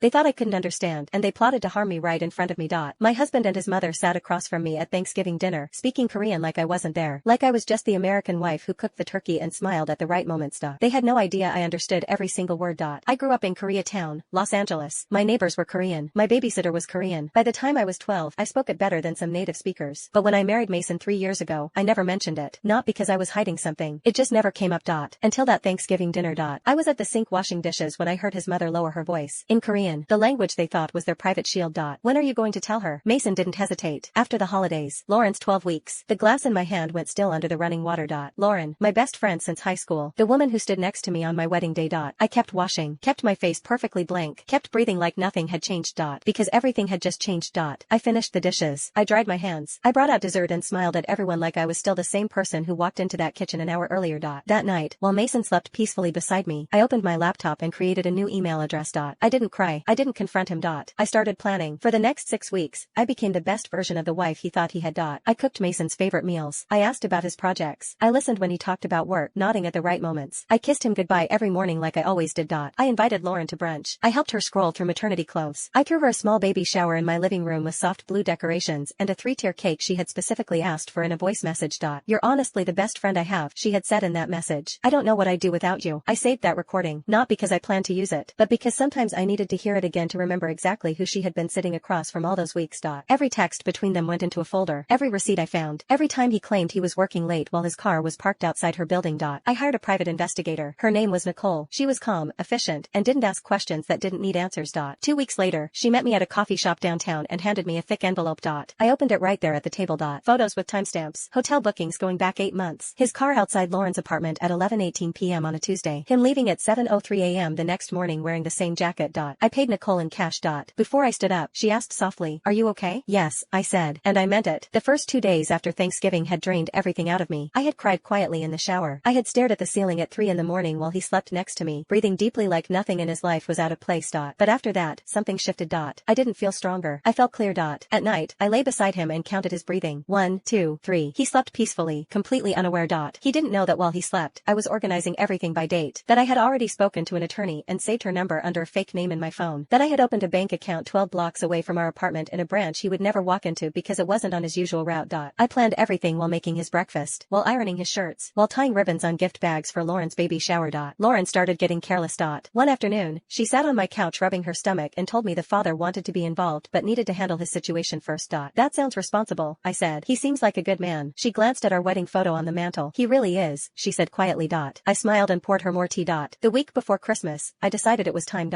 They thought I couldn't understand, and they plotted to harm me right in front of me. My husband and his mother sat across from me at Thanksgiving dinner, speaking Korean like I wasn't there, like I was just the American wife who cooked the turkey and smiled at the right moments. They had no idea I understood every single word. I grew up in Koreatown, Los Angeles. My neighbors were Korean. My babysitter was Korean. By the time I was 12, I spoke it better than some native speakers. But when I married Mason 3 years ago, I never mentioned it. Not because I was hiding something. It just never came up. Until that Thanksgiving dinner. I was at the sink washing dishes when I heard his mother lower her voice. In Korean, the language they thought was their private shield. When are you going to tell her? Mason didn't hesitate. After the holidays. Lauren's 12 weeks. The glass in my hand went still under the running water. Lauren, my best friend since high school. The woman who stood next to me on my wedding day. I kept washing. Kept my face perfectly blank. Kept breathing like nothing had changed. Because everything had just changed. I finished the dishes. I dried my hands. I brought out dessert and smiled at everyone like I was still the same person who walked into that kitchen an hour earlier. That night, while Mason slept peacefully beside me, I opened my laptop and created a new email address. I didn't cry. I didn't confront him. I started planning. For the next 6 weeks, I became the best version of the wife he thought he had. I cooked Mason's favorite meals. I asked about his projects. I listened when he talked about work, nodding at the right moments. I kissed him goodbye every morning like I always did. I invited Lauren to brunch. I helped her scroll through maternity clothes. I threw her a small baby shower in my living room with soft blue decorations and a 3-tier cake she had specifically asked for in a voice message. You're honestly the best friend I have, she had said in that message. I don't know what I'd do without you. I saved that recording, not because I planned to use it, but because sometimes I needed to hear it again to remember exactly who she had been sitting across from all those weeks. Every text between them went into a folder. Every receipt I found. Every time he claimed he was working late while his car was parked outside her building. I hired a private investigator. Her name was Nicole. She was calm, efficient, and didn't ask questions that didn't need answers. 2 weeks later, she met me at a coffee shop downtown and handed me a thick envelope. I opened it right there at the table. Photos with timestamps. Hotel bookings going back 8 months. His car outside Lauren's apartment at 11:18 p.m. on a Tuesday. Him leaving at 7:03 a.m. the next morning wearing the same jacket. I paid Nicole in cash. Before I stood up, she asked softly, "Are you okay?" "Yes," I said, and I meant it. The first 2 days after Thanksgiving had drained everything out of me. I had cried quietly in the shower. I had stared at the ceiling at 3 in the morning while he slept next to me, breathing deeply like nothing in his life was out of place. But after that, something shifted. I didn't feel stronger. I felt clear. At night, I lay beside him and counted his breathing. 1, 2, 3. He slept peacefully, completely unaware. He didn't know that while he slept, I was organizing everything by date, that I had already spoken to an attorney and saved her number under a fake name in my phone, that I had opened a bank account 12 blocks away from our apartment in a branch he would never walk into because it wasn't on his usual route. I planned everything while making his breakfast, while ironing his shirts, while tying ribbons on gift bags for Lauren's baby shower. Lauren started getting careless. One afternoon, she sat on my couch rubbing her stomach and told me the father wanted to be involved but needed to handle his situation first. That sounds responsible, I said. He seems like a good man. She glanced at our wedding photo on the mantel. He really is, she said quietly. I smiled and poured her more tea. The week before Christmas, I decided it was time.